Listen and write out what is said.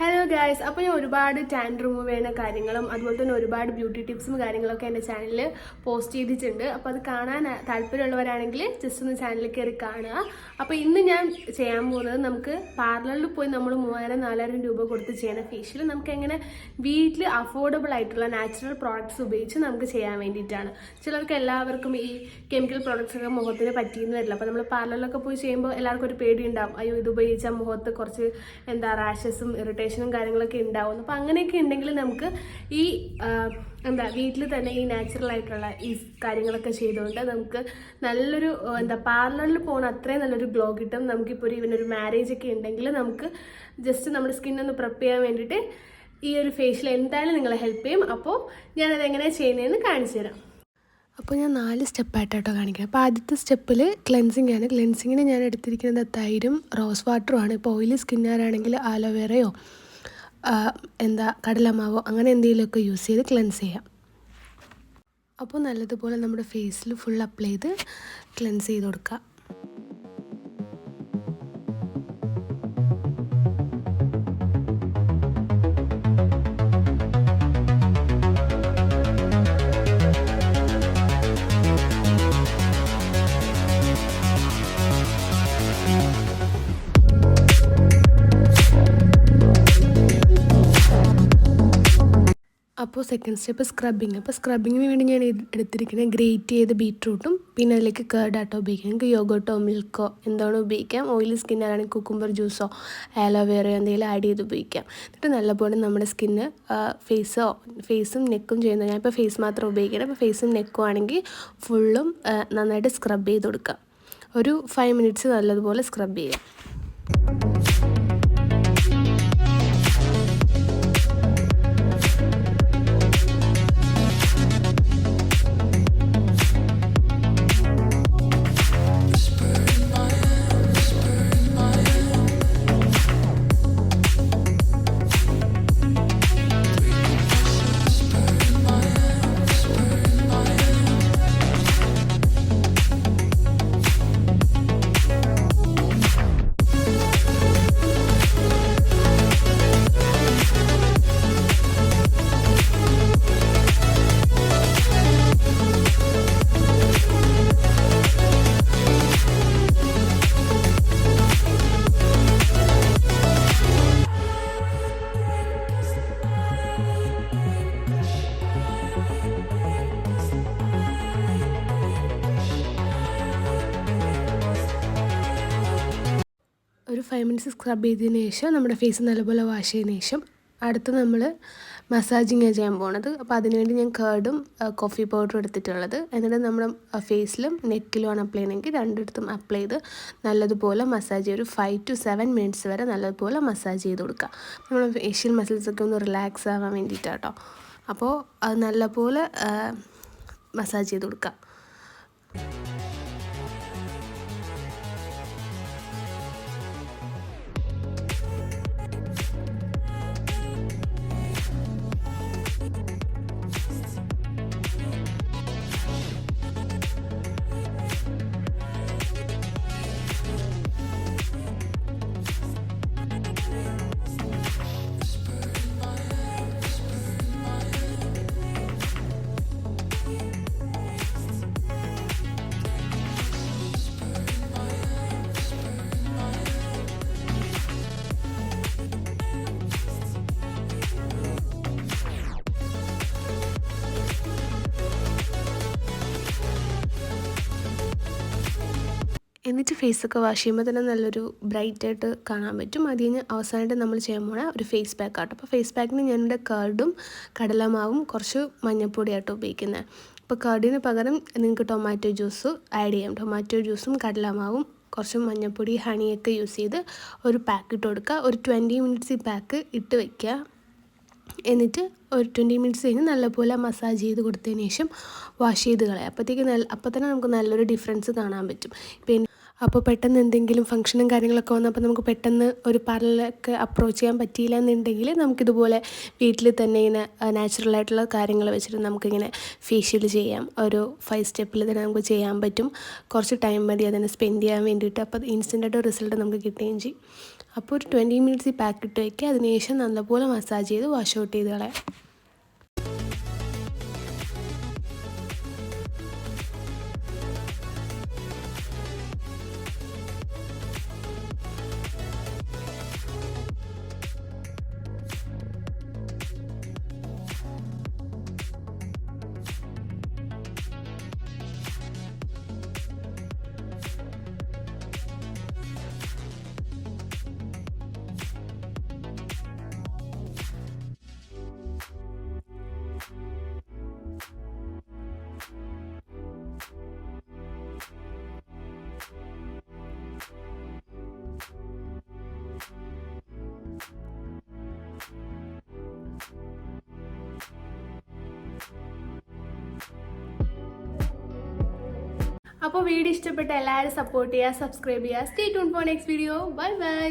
Hello guys, അപ്പോൾ ഞാൻ ഒരുപാട് ടാൻ റിമൂവ് ചെയ്യുന്ന കാര്യങ്ങളും അതുപോലെ തന്നെ ഒരുപാട് ബ്യൂട്ടി ടിപ്സും കാര്യങ്ങളൊക്കെ എൻ്റെ ചാനലിൽ പോസ്റ്റ് ചെയ്തിട്ടുണ്ട്. അപ്പോൾ അത് കാണാൻ താല്പര്യമുള്ളവരാണെങ്കിൽ ജസ്റ്റ് ഒന്ന് ചാനലിൽ കയറി കാണുക. അപ്പോൾ ഇന്ന് ഞാൻ ചെയ്യാൻ പോകുന്നത് നമുക്ക് പാർലറിൽ പോയി നമ്മൾ 3000-4000 രൂപ കൊടുത്ത് ചെയ്യുന്ന ഫേഷ്യൽ നമുക്ക് എങ്ങനെ വീട്ടിൽ അഫോർഡബിൾ ആയിട്ടുള്ള നാച്ചുറൽ പ്രോഡക്ട്സ് ഉപയോഗിച്ച് നമുക്ക് ചെയ്യാൻ വേണ്ടിയിട്ടാണ്. ചിലർക്ക് എല്ലാവർക്കും ഈ കെമിക്കൽ പ്രോഡക്ട്സ് ഒക്കെ മുഖത്തിന് പറ്റിയെന്ന് വരില്ല. അപ്പോൾ നമ്മൾ പാർലറിലൊക്കെ പോയി ചെയ്യുമ്പോൾ എല്ലാവർക്കും ഒരു പേടി ഉണ്ടാവും, അയ്യോ ഇത് ഉപയോഗിച്ചാൽ മുഖത്ത് കുറച്ച് റാഷസും ഇറിറ്റേഷനും കാര്യങ്ങളൊക്കെ ഉണ്ടാവും. അപ്പോൾ അങ്ങനെയൊക്കെ ഉണ്ടെങ്കിൽ നമുക്ക് ഈ വീട്ടിൽ തന്നെ ഈ നാച്ചുറൽ ആയിട്ടുള്ള ഈ കാര്യങ്ങളൊക്കെ ചെയ്തുകൊണ്ട് നമുക്ക് നല്ലൊരു പാർലറിൽ പോകുന്ന അത്രയും നല്ലൊരു ഗ്ലോ കിട്ടും. നമുക്കിപ്പോൾ ഇവനൊരു മാരേജ് ഒക്കെ ഉണ്ടെങ്കിൽ നമുക്ക് ജസ്റ്റ് നമ്മുടെ സ്കിന്നൊന്ന് പ്രെപ്പ് ചെയ്യാൻ വേണ്ടിയിട്ട് ഈ ഒരു ഫേഷ്യൽ എന്തായാലും നിങ്ങളെ ഹെൽപ്പ് ചെയ്യും. അപ്പോൾ ഞാനത് എങ്ങനെയാണ് ചെയ്യുന്നതെന്ന് കാണിച്ചു തരാം. അപ്പോൾ ഞാൻ 4 സ്റ്റെപ്പായിട്ടോ കാണിക്കാം. അപ്പോൾ ആദ്യത്തെ സ്റ്റെപ്പിൽ ക്ലെൻസിങ് ആണ്. ക്ലെൻസിങ്ങിന് ഞാൻ എടുത്തിരിക്കുന്നത് തൈരും റോസ് വാട്ടറുമാണ്. ഇപ്പോൾ ഓയിലി സ്കിന്നുകാരാണെങ്കിൽ ആലോവേറയോ കടലമാവോ അങ്ങനെ എന്തെങ്കിലുമൊക്കെ യൂസ് ചെയ്ത് ക്ലെൻസ് ചെയ്യാം. അപ്പോൾ നല്ലതുപോലെ നമ്മുടെ ഫേസിൽ ഫുൾ അപ്ലൈ ചെയ്ത് ക്ലെൻസ് ചെയ്ത് കൊടുക്കുക. അപ്പോൾ സെക്കൻഡ് സ്റ്റെപ്പ് സ്ക്രബിങ്. അപ്പോൾ സ്ക്രബിങ്ങിന് വേണ്ടി ഞാൻ എടുത്തിരിക്കുന്നത് ഗ്രേറ്റ് ചെയ്ത് ബീറ്റ്റൂട്ടും പിന്നെ അതിലേക്ക് കേർഡാട്ടോ ഉപയോഗിക്കാം. നിങ്ങൾക്ക് യോഗോട്ടോ മിൽക്കോ എന്താണോ ഉപയോഗിക്കാം. ഓയിലി സ്കിന്നാണെങ്കിൽ കുക്കുംബർ ജ്യൂസോ ആലോവേറയോ എന്തെങ്കിലും ആഡ് ചെയ്ത് ഉപയോഗിക്കാം. എന്നിട്ട് നല്ലപോലെ നമ്മുടെ സ്കിന്ന് ഫേസും നെക്കും ചെയ്യുന്നത്. ഞാനിപ്പോൾ ഫേസ് മാത്രം ഉപയോഗിക്കണം. അപ്പോൾ ഫേസും നെക്കും ആണെങ്കിൽ ഫുള്ളും നന്നായിട്ട് സ്ക്രബ് ചെയ്ത് കൊടുക്കാം. ഒരു 5 മിനിറ്റ്സ് നല്ലതുപോലെ സ്ക്രബ് ചെയ്യാം. ഒരു 5 മിനിറ്റ്സ് സ്ക്രബ് ചെയ്തതിന് ശേഷം നമ്മുടെ ഫേസ് നല്ലപോലെ വാഷ് ചെയ്തതിന് ശേഷം അടുത്ത് നമ്മൾ മസാജിങ് ചെയ്യാൻ പോണത്. അപ്പോൾ അതിനുവേണ്ടി ഞാൻ കേർഡും കോഫി പൗഡറും എടുത്തിട്ടുള്ളത്. എന്നിട്ട് നമ്മുടെ ഫേസിലും നെക്കിലുമാണ് അപ്ലൈ ചെയ്യണമെങ്കിൽ രണ്ടിടത്തും അപ്ലൈ ചെയ്ത് നല്ലതുപോലെ മസാജ് ചെയ്ത് ഒരു 5 to 7 മിനിറ്റ്സ് വരെ നല്ലതുപോലെ മസാജ് ചെയ്ത് കൊടുക്കുക. നമ്മുടെ ഫേഷ്യൽ മസിൽസൊക്കെ ഒന്ന് റിലാക്സ് ആവാൻ വേണ്ടിയിട്ടാട്ടോ. അപ്പോൾ അത് നല്ലപോലെ മസാജ് ചെയ്ത് കൊടുക്കുക. എന്നിട്ട് ഫേസൊക്കെ വാഷ് ചെയ്യുമ്പോൾ തന്നെ നല്ലൊരു ബ്രൈറ്റായിട്ട് കാണാൻ പറ്റും. അത് കഴിഞ്ഞ് അവസാനമായിട്ട് നമ്മൾ ചെയ്യാൻ പോണ ഒരു ഫേസ് പാക്ക് ആട്ടോ. അപ്പോൾ ഫേസ് പാക്കിന് ഞാനിവിടെ കേർഡും കടലമാവും കുറച്ച് മഞ്ഞൾപ്പൊടിയാട്ടോ ഉപയോഗിക്കുന്നത്. അപ്പോൾ കേർഡിന് പകരം നിങ്ങൾക്ക് ടൊമാറ്റോ ജ്യൂസ് ആഡ് ചെയ്യാം. ടൊമാറ്റോ ജ്യൂസും കടലമാവും കുറച്ച് മഞ്ഞൾപ്പൊടി ഹണിയൊക്കെ യൂസ് ചെയ്ത് ഒരു പാക്ക് ഇട്ട് കൊടുക്കുക. ഒരു 20 മിനിറ്റ്സ് ഈ പാക്ക് ഇട്ട് വയ്ക്കുക. എന്നിട്ട് ഒരു 20 മിനിറ്റ്സ് കഴിഞ്ഞ് നല്ലപോലെ മസാജ് ചെയ്ത് കൊടുത്തതിന് ശേഷം വാഷ് ചെയ്ത് കളയാം. അപ്പോൾ തന്നെ നമുക്ക് നല്ലൊരു ഡിഫറൻസ് കാണാൻ പറ്റും. പിന്നെ അപ്പോൾ പെട്ടെന്ന് എന്തെങ്കിലും ഫംഗ്ഷനും കാര്യങ്ങളൊക്കെ വന്നപ്പോൾ നമുക്ക് പെട്ടെന്ന് ഒരു പാർലറിലൊക്കെ അപ്രോച്ച് ചെയ്യാൻ പറ്റിയില്ല എന്നുണ്ടെങ്കിൽ നമുക്കിതുപോലെ വീട്ടിൽ തന്നെ ഇങ്ങനെ നാച്ചുറലായിട്ടുള്ള കാര്യങ്ങൾ വെച്ചിട്ട് നമുക്കിങ്ങനെ ഫേഷ്യൽ ചെയ്യാം. ഒരു 5 സ്റ്റെപ്പിൽ തന്നെ നമുക്ക് ചെയ്യാൻ പറ്റും. കുറച്ച് ടൈം മതി അതിനെ സ്പെൻഡ് ചെയ്യാൻ വേണ്ടിയിട്ട്. അപ്പോൾ ഇൻസ്റ്റൻ്റായിട്ട് റിസൾട്ട് നമുക്ക് കിട്ടുകയും ചെയ്യും. അപ്പോൾ ഒരു 20 മിനിറ്റ്സ് ഈ പാക്ക് ഇട്ട് വയ്ക്കുക. അതിനുശേഷം നല്ലപോലെ മസാജ് ചെയ്ത് വാഷ് ഔട്ട് ചെയ്ത് കളയാം. അപ്പോൾ വീഡിയോ ഇഷ്ടപ്പെട്ട എല്ലാവരും സപ്പോർട്ട് ചെയ്യുക, സബ്സ്ക്രൈബ് ചെയ്യുക. Stay tune for next video. Bye bye.